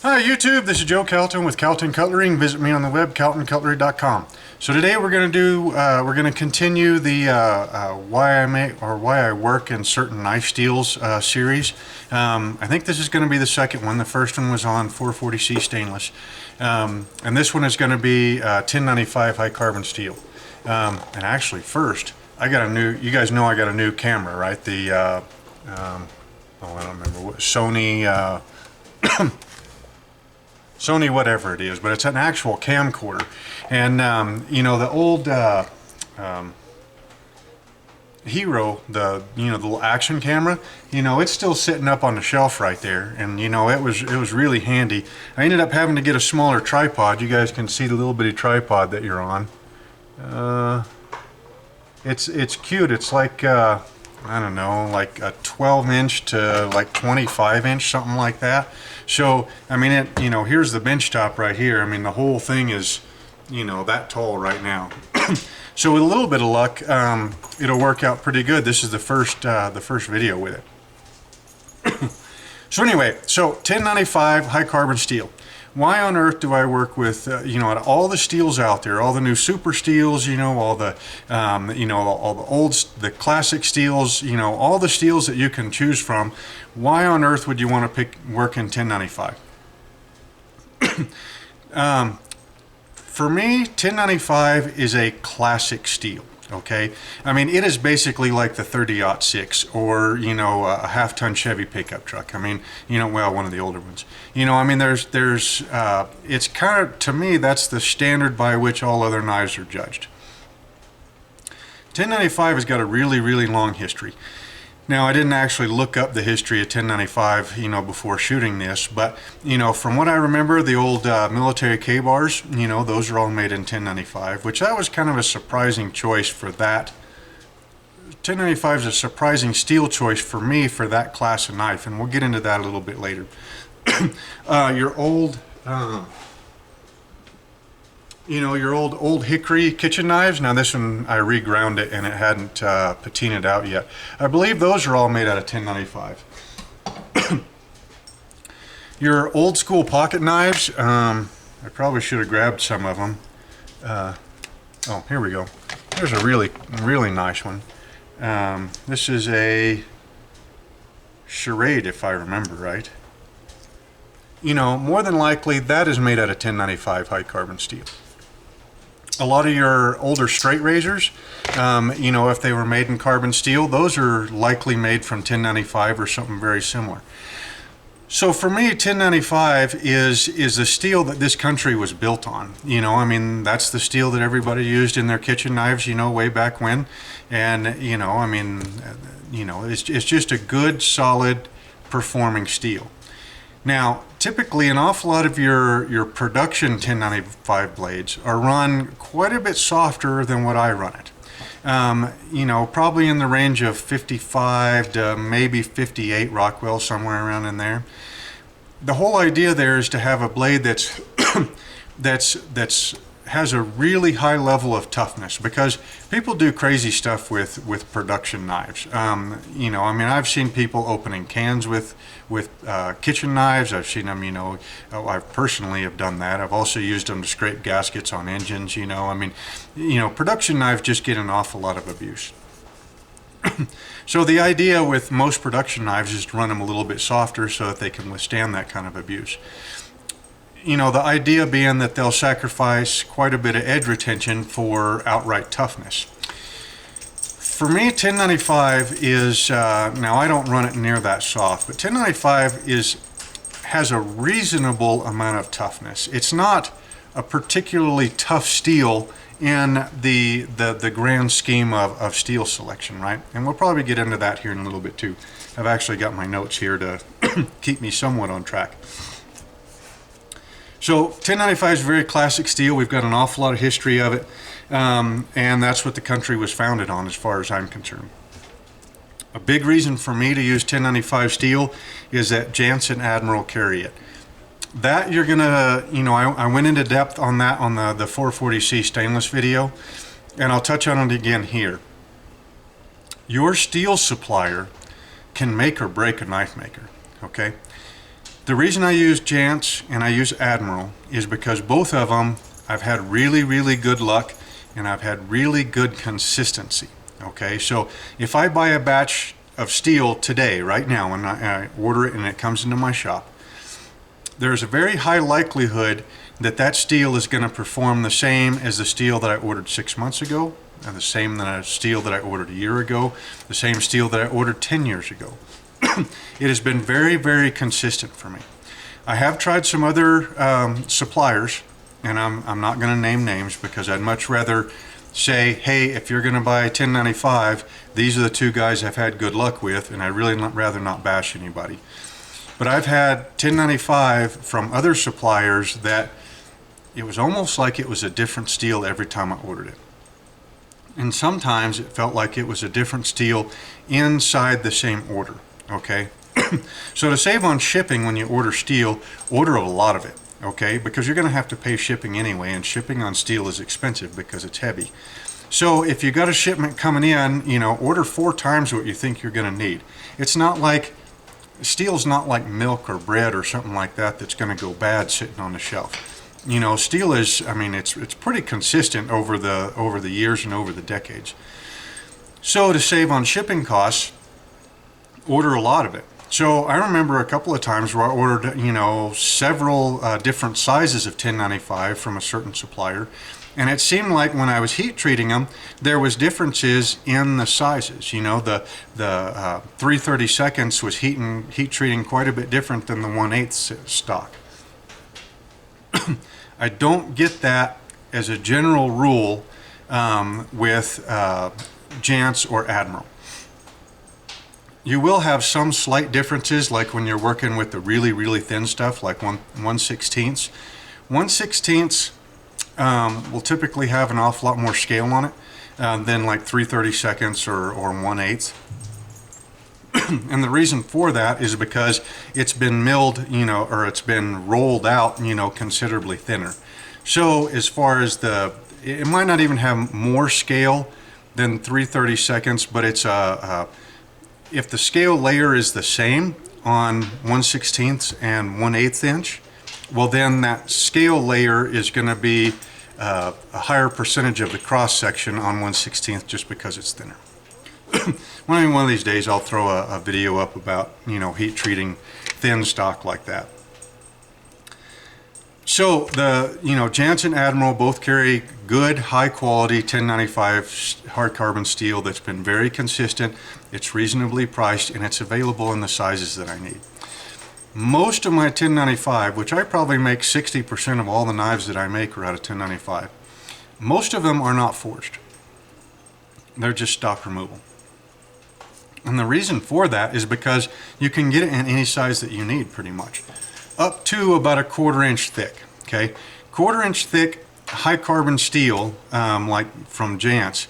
Hi YouTube, this is Joe Calton with Calton Cutlery. Visit me on the web, caltoncutlery.com. So today we're going to continue the why I work in certain knife steels series. I think this is going to be the second one. The first one was on 440C stainless, and this one is going to be 1095 high carbon steel. And actually, first I got a new. You guys know I got a new camera, right? The oh, I don't remember what Sony. Sony whatever it is, but it's an actual camcorder. And you know, the old Hero, the little action camera, it's still sitting up on the shelf right there, and it was really handy. I ended up having to get a smaller tripod. You guys can see the little bitty tripod that you're on. It's cute. It's like I don't know, like a 12-inch to like 25-inch, something like that. So, I mean, here's the bench top right here. I mean, the whole thing is, that tall right now. So with a little bit of luck, it'll work out pretty good. This is the first video with it. So anyway, so 1095 high carbon steel. Why on earth do I work with, all the steels out there, all the new super steels, all the, all the old, the classic steels, all the steels that you can choose from. Why on earth would you want to work in 1095? For me, 1095 is a classic steel. Okay, I mean, it is basically like the 30-06 or a half-ton Chevy pickup truck. I mean, well, one of the older ones. I mean, it's kind of, to me, that's the standard by which all other knives are judged. 1095 has got a really, really long history. Now, I didn't actually look up the history of 1095, before shooting this, but, from what I remember, the old military K-bars, those are all made in 1095, which that was kind of a surprising choice for that. 1095 is a surprising steel choice for me for that class of knife, and we'll get into that a little bit later. Your old... your old hickory kitchen knives. Now this one, I reground it and it hadn't patinaed out yet. I believe those are all made out of 1095. Your old school pocket knives, I probably should have grabbed some of them. Oh, here we go. There's a really, really nice one. This is a Charade, if I remember right. More than likely that is made out of 1095 high carbon steel. A lot of your older straight razors, if they were made in carbon steel, those are likely made from 1095 or something very similar. So for me, 1095 is the steel that this country was built on. I mean, that's the steel that everybody used in their kitchen knives, way back when. And, I mean, it's just a good, solid, performing steel. Now, typically an awful lot of your production 1095 blades are run quite a bit softer than what I run it. Probably in the range of 55 to maybe 58 Rockwell, somewhere around in there. The whole idea there is to have a blade that's has a really high level of toughness, because people do crazy stuff with production knives. I mean, I've seen people opening cans with kitchen knives. I've seen them, I personally have done that. I've also used them to scrape gaskets on engines. I mean, production knives just get an awful lot of abuse. So the idea with most production knives is to run them a little bit softer so that they can withstand that kind of abuse. The idea being that they'll sacrifice quite a bit of edge retention for outright toughness. For me, 1095 is, now I don't run it near that soft, but 1095 has a reasonable amount of toughness. It's not a particularly tough steel in the grand scheme of steel selection, right? And we'll probably get into that here in a little bit too. I've actually got my notes here to keep me somewhat on track. So 1095 is very classic steel. We've got an awful lot of history of it, and that's what the country was founded on as far as I'm concerned. A big reason for me to use 1095 steel is that Jansen Admiral carry it. That you're gonna, I went into depth on that on the 440C stainless video, and I'll touch on it again here. Your steel supplier can make or break a knife maker, okay? The reason I use Jantz and I use Admiral is because both of them I've had really, really good luck and I've had really good consistency. Okay, so if I buy a batch of steel today, right now, and I order it and it comes into my shop, there's a very high likelihood that that steel is going to perform the same as the steel that I ordered 6 months ago, and the same steel that I ordered a year ago, the same steel that I ordered 10 years ago. It has been very, very consistent for me. I have tried some other suppliers, and I'm not going to name names because I'd much rather say, hey, if you're going to buy 1095, these are the two guys I've had good luck with, and I'd really rather not bash anybody. But I've had 1095 from other suppliers that it was almost like it was a different steel every time I ordered it. And sometimes it felt like it was a different steel inside the same order, okay? So to save on shipping when you order steel, order a lot of it, okay? Because you're going to have to pay shipping anyway, and shipping on steel is expensive because it's heavy. So if you got a shipment coming in, you know, order 4 times what you think you're going to need. It's not like, steel's not like milk or bread or something like that that's going to go bad sitting on the shelf. You know, steel is, I mean, it's pretty consistent over the years and over the decades. So to save on shipping costs, order a lot of it. So I remember a couple of times where I ordered, you know, several different sizes of 1095 from a certain supplier, and it seemed like when I was heat treating them, there was differences in the sizes. You know, the 3/32 was heat treating quite a bit different than the 1/8 stock. I don't get that as a general rule with Jantz or Admiral. You will have some slight differences, like when you're working with the really, really thin stuff, like 1/16. 1/16 will typically have an awful lot more scale on it than like 3/32 or 1/8. And the reason for that is because it's been milled, you know, or it's been rolled out, you know, considerably thinner. So as far as it might not even have more scale than 3/32, but it's if the scale layer is the same on 1/16 and 1/8 inch, well then that scale layer is going to be a higher percentage of the cross section on 1/16 just because it's thinner. One of these days I'll throw a video up about, you know, heat treating thin stock like that. So Jantz and Admiral both carry good, high quality 1095 hard carbon steel that's been very consistent. It's reasonably priced and it's available in the sizes that I need. Most of my 1095, which I probably make 60% of all the knives that I make are out of 1095, most of them are not forged. They're just stock removal. And the reason for that is because you can get it in any size that you need pretty much. Up to about a 1/4 inch thick, okay? 1/4 inch thick high carbon steel, like from Jantz,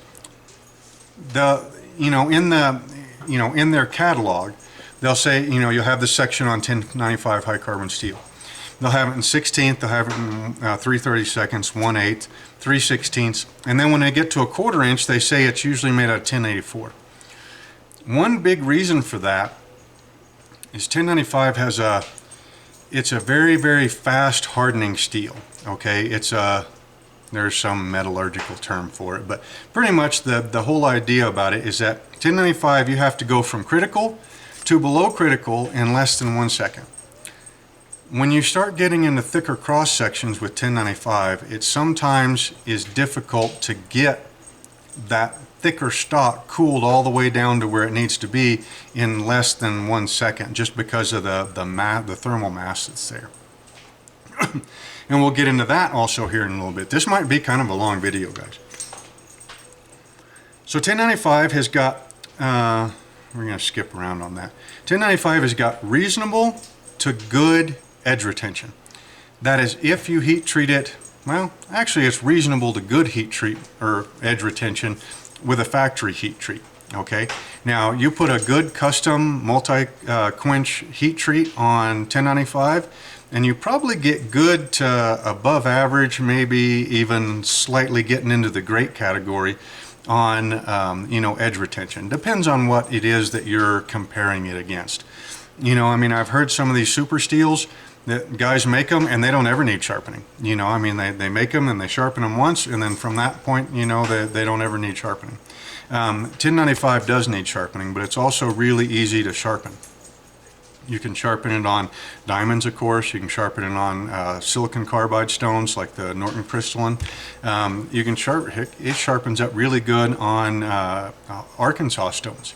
in their catalog, they'll say, you know, you'll have this section on 1095 high carbon steel. They'll have it in 16th, they'll have it in 3/32, 1/8, 3/16, and then when they get to a 1/4 inch, they say it's usually made out of 1084. One big reason for that is 1095 has it's a very, very fast hardening steel, okay? There's some metallurgical term for it, but pretty much the whole idea about it is that 1095 you have to go from critical to below critical in less than 1 second. When you start getting into thicker cross sections with 1095, it sometimes is difficult to get that thicker stock cooled all the way down to where it needs to be in less than 1 second, just because of the thermal mass that's there. And we'll get into that also here in a little bit. This might be kind of a long video, guys. So 1095 has got, we're going to skip around on that. 1095 has got reasonable to good edge retention. That is, if you heat treat it, well, actually it's reasonable to good heat treat or edge retention with a factory heat treat, okay? Now, you put a good custom multi-quench heat treat on 1095, and you probably get good to above average, maybe even slightly getting into the great category on, edge retention. Depends on what it is that you're comparing it against. You know, I mean, I've heard some of these super steels that guys make them and they don't ever need sharpening. You know, I mean, they make them and they sharpen them once, and then from that point, you know, they don't ever need sharpening. 1095 does need sharpening, but it's also really easy to sharpen. You can sharpen it on diamonds, of course. You can sharpen it on silicon carbide stones like the Norton crystalline. You can it sharpens up really good on Arkansas stones.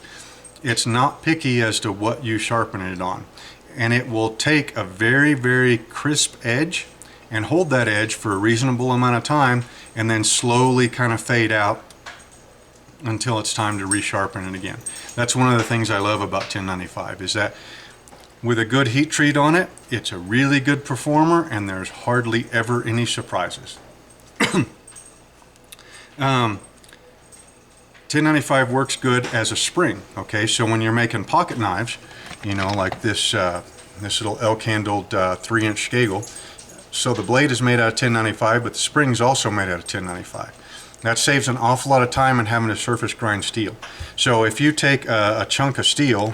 It's not picky as to what you sharpen it on. And it will take a very, very crisp edge and hold that edge for a reasonable amount of time, and then slowly kind of fade out until it's time to resharpen it again. That's one of the things I love about 1095, is that with a good heat treat on it, it's a really good performer, and there's hardly ever any surprises. 1095 works good as a spring, okay? So when you're making pocket knives, you know, like this little elk-handled 3-inch Skagel, so the blade is made out of 1095, but the spring is also made out of 1095. That saves an awful lot of time in having to surface grind steel. So if you take a chunk of steel,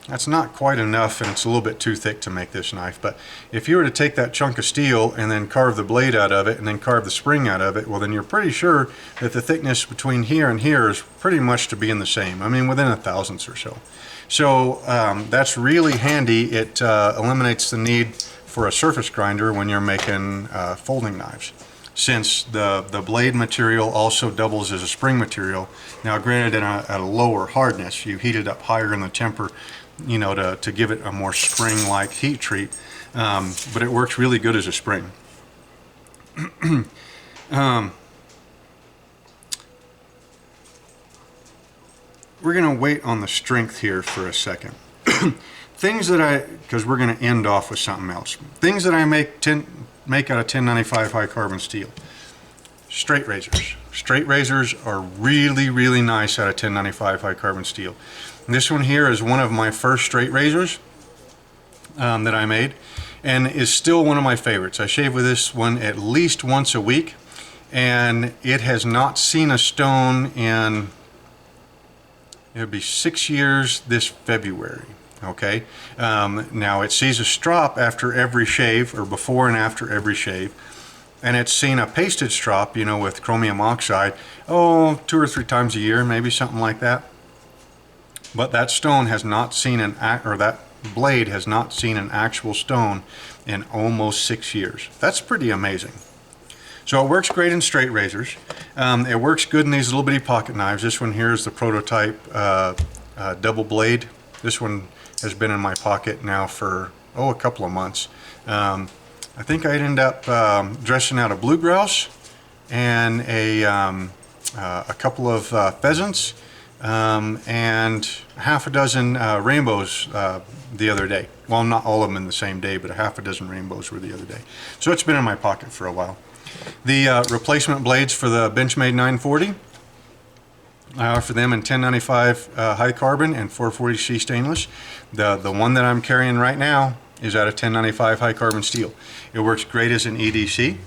that's not quite enough, and it's a little bit too thick to make this knife, but if you were to take that chunk of steel and then carve the blade out of it and then carve the spring out of it, well, then you're pretty sure that the thickness between here and here is pretty much to be in the same. I mean, within a thousandths or so. So that's really handy. It eliminates the need for a surface grinder when you're making folding knives, since the blade material also doubles as a spring material. Now granted, at a lower hardness, you heat it up higher in the temper, you know, to give it a more spring-like heat treat, but it works really good as a spring. We're going to wait on the strength here for a second. Things that because we're going to end off with something else. Things that I make out of 1095 high carbon steel. Straight razors. Straight razors are really, really nice out of 1095 high carbon steel. And this one here is one of my first straight razors that I made, and is still one of my favorites. I shave with this one at least once a week, and it has not seen a stone in, it'll be 6 years this February. Okay, now it sees a strop after every shave, or before and after every shave, and it's seen a pasted strop, you know, with chromium oxide, 2 or 3 times a year, maybe something like that. But that stone has not seen that blade has not seen an actual stone in almost 6 years. That's pretty amazing. So it works great in straight razors. It works good in these little bitty pocket knives. This one here is the prototype double blade. This one has been in my pocket now for a couple of months. I think I'd end up dressing out a blue grouse and a couple of pheasants and half a dozen rainbows the other day. Well, not all of them in the same day, but a half a dozen rainbows were the other day. So it's been in my pocket for a while. The replacement blades for the Benchmade 940, I offer them in 1095 high carbon and 440C stainless. The one that I'm carrying right now is out of 1095 high carbon steel. It works great as an EDC.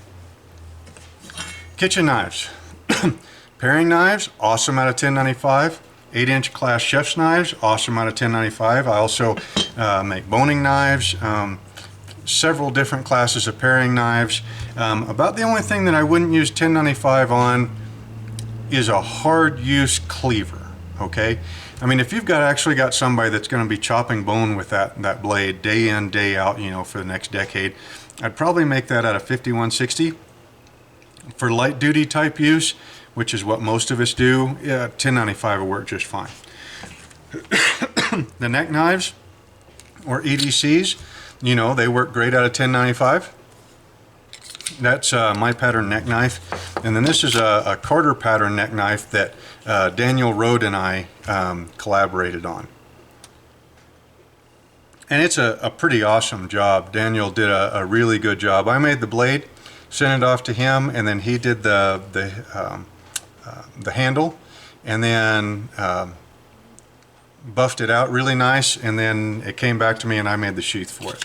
Kitchen knives. Paring knives, awesome out of 1095. 8-inch class chef's knives, awesome out of 1095. I also make boning knives, several different classes of paring knives. About the only thing that I wouldn't use 1095 on is a hard use cleaver, okay? I mean, if you've actually got somebody that's going to be chopping bone with that blade day in, day out, you know, for the next decade, I'd probably make that out of 5160. For light duty type use, which is what most of us do, 1095 will work just fine. The neck knives, or EDCs, you know, they work great out of 1095. That's my pattern neck knife. And then this is a Carter pattern neck knife that Daniel Rode and I collaborated on. And it's a pretty awesome job. Daniel did a really good job. I made the blade, sent it off to him, and then he did the handle, and then buffed it out really nice, and then it came back to me and I made the sheath for it.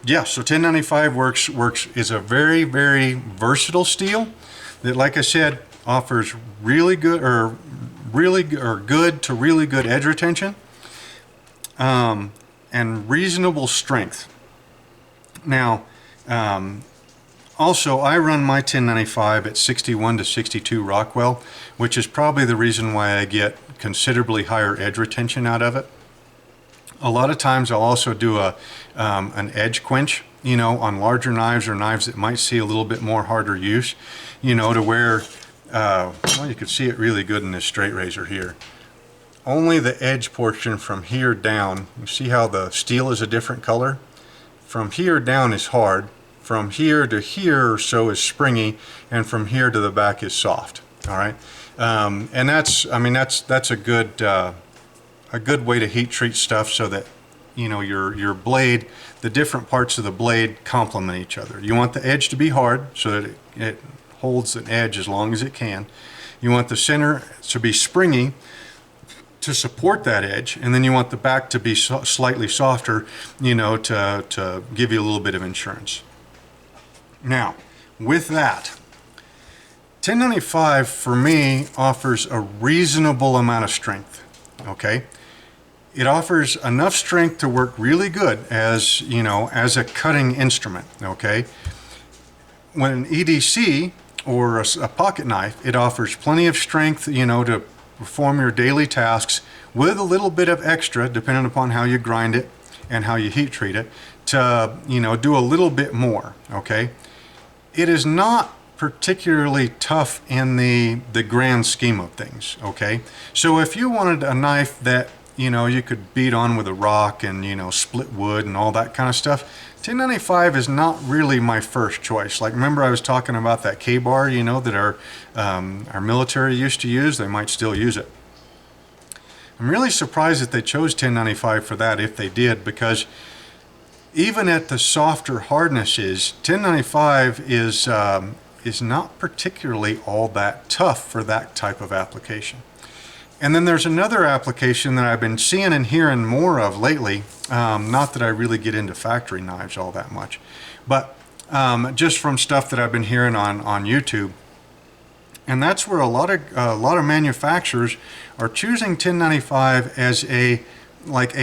Yeah, so 1095 is a very, very versatile steel that, like I said, offers really good, or good to really good edge retention, and reasonable strength. Now, also, I run my 1095 at 61 to 62 Rockwell, which is probably the reason why I get considerably higher edge retention out of it. A lot of times I'll also do an edge quench, you know, on larger knives or knives that might see a little bit more harder use, you know, to where, well, you can see it really good in this straight razor here. Only the edge portion from here down, you see how the steel is a different color? From here down is hard, from here to here or so is springy, and from here to the back is soft. All right, and that's, I mean, that's a good way to heat treat stuff so that, you know, your blade, the different parts of the blade complement each other. You want the edge to be hard so that it holds an edge as long as it can. You want the center to be springy to support that edge, and then you want the back to be slightly softer, you know, to give you a little bit of insurance. Now, with that, 1095 for me offers a reasonable amount of strength, okay? It offers enough strength to work really good as, you know, as a cutting instrument, okay? When an EDC or a pocket knife, it offers plenty of strength, you know, to perform your daily tasks with a little bit of extra, depending upon how you grind it and how you heat treat it, to, you know, do a little bit more, okay? It is not particularly tough in the grand scheme of things, okay? So if you wanted a knife that, you know, you could beat on with a rock and, you know, split wood and all that kind of stuff, 1095 is not really my first choice. Like, remember I was talking about that K-bar, you know, that our military used to use? They might still use it. I'm really surprised that they chose 1095 for that, if they did, because even at the softer hardnesses, 1095 is not particularly all that tough for that type of application. And then there's another application that I've been seeing and hearing more of lately. Not that I really get into factory knives all that much, but just from stuff that I've been hearing on YouTube. And that's where a lot of manufacturers are choosing 1095 as a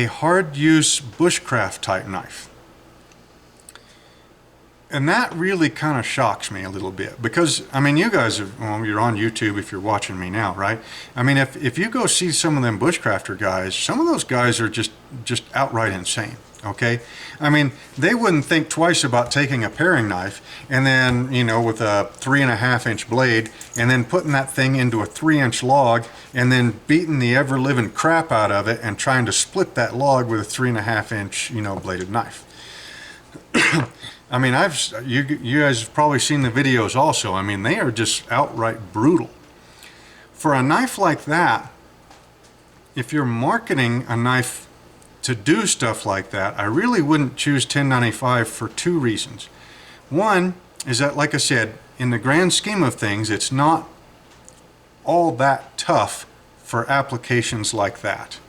hard use bushcraft type knife. And that really kind of shocks me a little bit, because, I mean, you guys are, well, you're on YouTube if you're watching me now, right? I mean, if you go see some of them bushcrafter guys, some of those guys are just outright insane, okay? I mean, they wouldn't think twice about taking a paring knife and then, you know, with a 3.5 inch blade, and then putting that thing into a 3-inch log and then beating the ever-living crap out of it and trying to split that log with a 3.5 inch, you know, bladed knife. I mean, you guys have probably seen the videos also. I mean, they are just outright brutal. For a knife like that, if you're marketing a knife to do stuff like that, I really wouldn't choose 1095 for 2 reasons. One is that, like I said, in the grand scheme of things, it's not all that tough for applications like that.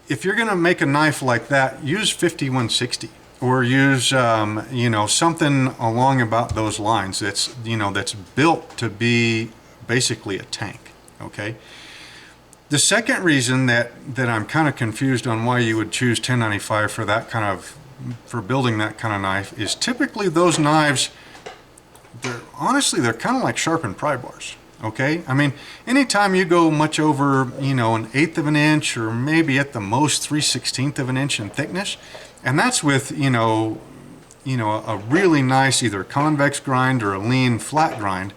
If you're going to make a knife like that, use 5160. Or use, you know, something along about those lines that's, you know, that's built to be basically a tank, okay? The second reason that I'm kind of confused on why you would choose 1095 for that kind of, for building that kind of knife, is typically those knives, honestly, they're kind of like sharpened pry bars, okay? I mean, anytime you go much over, you know, 1/8 of an inch, or maybe at the most 3/16 of an inch in thickness, and that's with, you know, a really nice either convex grind or a lean flat grind,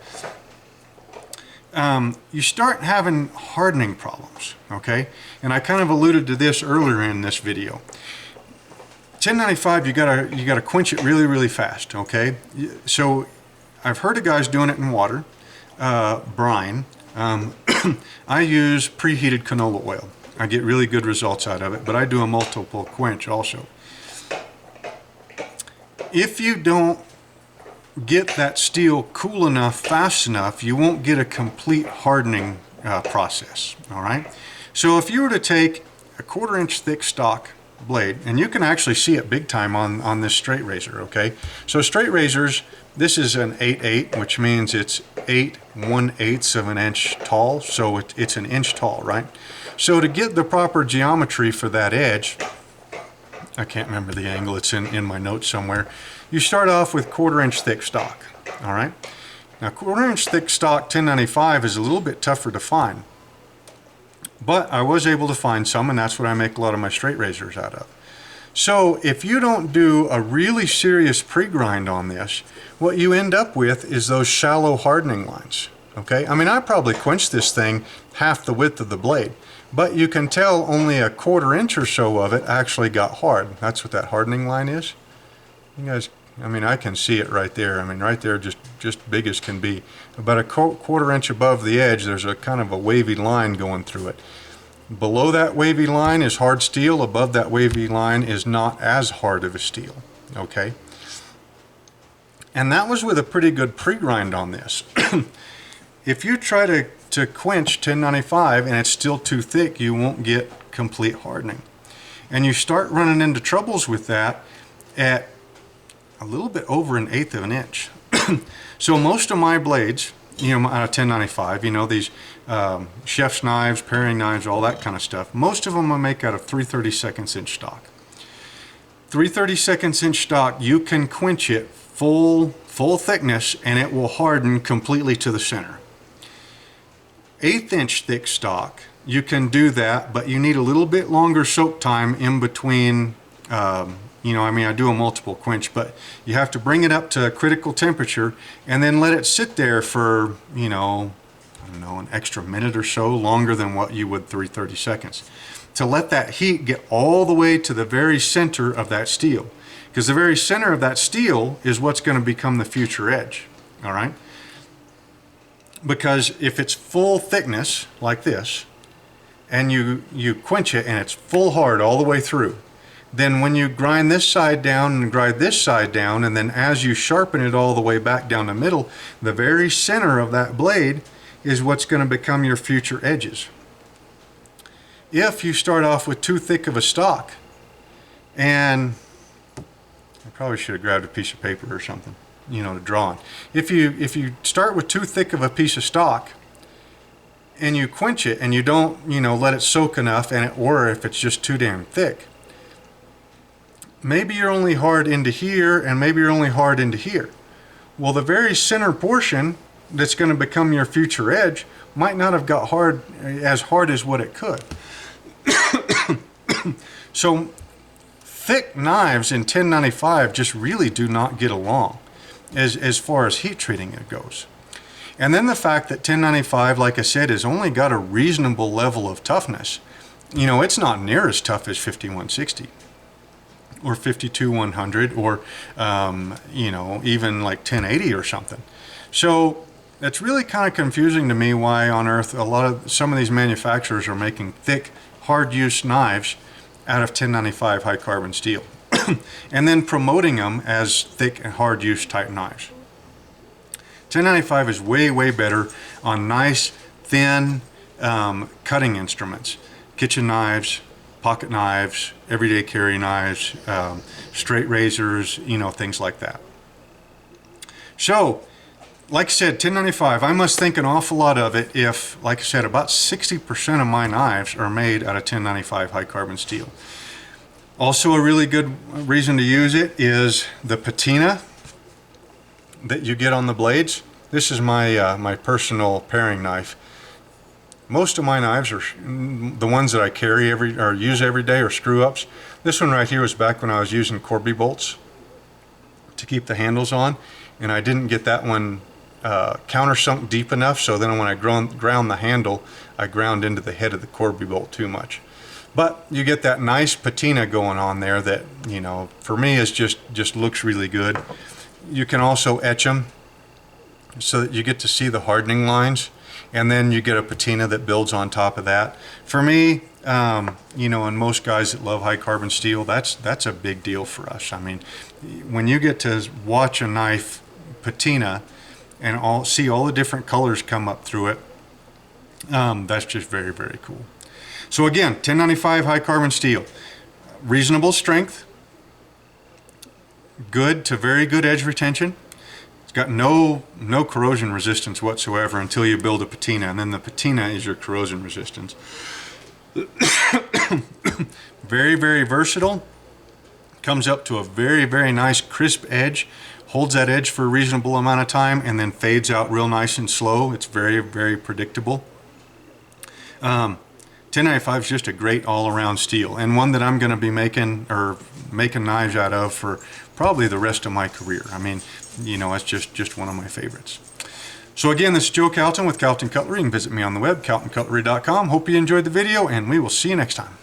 you start having hardening problems, okay? And I kind of alluded to this earlier in this video. 1095, you gotta quench it really, really fast, okay? So I've heard of guys doing it in water, brine. I use preheated canola oil. I get really good results out of it, but I do a multiple quench also. If you don't get that steel cool enough, fast enough, you won't get a complete hardening process, all right? So if you were to take a 1/4 inch thick stock, blade, and you can actually see it big time on this straight razor, okay? So straight razors, this is an 8/8, which means it's 8/1/8 of an inch tall, so it's an inch tall, right? So to get the proper geometry for that edge, I can't remember the angle, it's in my notes somewhere, you start off with 1/4 inch thick stock, all right? Now 1/4 inch thick stock 1095 is a little bit tougher to find, but I was able to find some, and that's what I make a lot of my straight razors out of. So if you don't do a really serious pre-grind on this, what you end up with is those shallow hardening lines, okay? I mean, I probably quenched this thing half the width of the blade, but you can tell only a 1/4 inch or so of it actually got hard. That's what that hardening line is. You guys, I mean, I can see it right there. I mean, right there, just big as can be. About a 1/4 inch above the edge, there's a kind of a wavy line going through it. Below that wavy line is hard steel. Above that wavy line is not as hard of a steel, okay? And that was with a pretty good pre-grind on this. If you try to quench 1095 and it's still too thick, you won't get complete hardening. And you start running into troubles with that at a little bit over 1/8 of an inch. So most of my blades, you know, out of 1095, you know, these chef's knives, paring knives, all that kind of stuff, most of them I make out of 3/32 inch stock. 3/32 inch stock, you can quench it full thickness and it will harden completely to the center. 1/8 inch thick stock, you can do that, but you need a little bit longer soak time in between. You know, I mean, I do a multiple quench, but you have to bring it up to a critical temperature and then let it sit there for, you know, I don't know, an extra minute or so, longer than what you would 3/32, to let that heat get all the way to the very center of that steel. Because the very center of that steel is what's going to become the future edge, all right? Because if it's full thickness, like this, and you quench it and it's full hard all the way through, then when you grind this side down and grind this side down, and then as you sharpen it all the way back down the middle, the very center of that blade is what's going to become your future edges. If you start off with too thick of a stock, and I probably should have grabbed a piece of paper or something, you know, to draw on. If you start with too thick of a piece of stock and you quench it and you don't, you know, let it soak enough, or if it's just too damn thick, maybe you're only hard into here and maybe you're only hard into here. Well, the very center portion that's going to become your future edge might not have got as hard as what it could. So thick knives in 1095 just really do not get along as far as heat treating it goes. And then the fact that 1095, like I said, has only got a reasonable level of toughness. You know, it's not near as tough as 5160. Or 52-100, or you know, even like 1080 or something. So it's really kind of confusing to me why on earth some of these manufacturers are making thick, hard use knives out of 1095 high carbon steel, and then promoting them as thick and hard use type knives. 1095 is way better on nice, thin cutting instruments, kitchen knives, pocket knives, everyday carry knives, straight razors, you know, things like that. So, like I said, 1095, I must think an awful lot of it if, like I said, about 60% of my knives are made out of 1095 high carbon steel. Also, a really good reason to use it is the patina that you get on the blades. This is my my personal paring knife. Most of my knives are the ones that I carry or use every day are screw ups. This one right here was back when I was using Corby bolts to keep the handles on, and I didn't get that one countersunk deep enough, so then when I ground the handle, I ground into the head of the Corby bolt too much. But you get that nice patina going on there that, you know, for me is just looks really good. You can also etch them so that you get to see the hardening lines, and then you get a patina that builds on top of that. For me, you know, and most guys that love high carbon steel, that's a big deal for us. I mean, when you get to watch a knife patina and see all the different colors come up through it, that's just very cool. So again, 1095 high carbon steel. Reasonable strength, good to very good edge retention. It's got no corrosion resistance whatsoever until you build a patina, and then the patina is your corrosion resistance. Very, very versatile. Comes up to a very, very nice crisp edge, holds that edge for a reasonable amount of time, and then fades out real nice and slow. It's very, very predictable. 1095 is just a great all-around steel, and one that I'm going to be making knives out of for probably the rest of my career. I mean, you know, it's just one of my favorites. So again, this is Joe Calton with Calton Cutlery, and visit me on the web, caltoncutlery.com. Hope you enjoyed the video, and we will see you next time.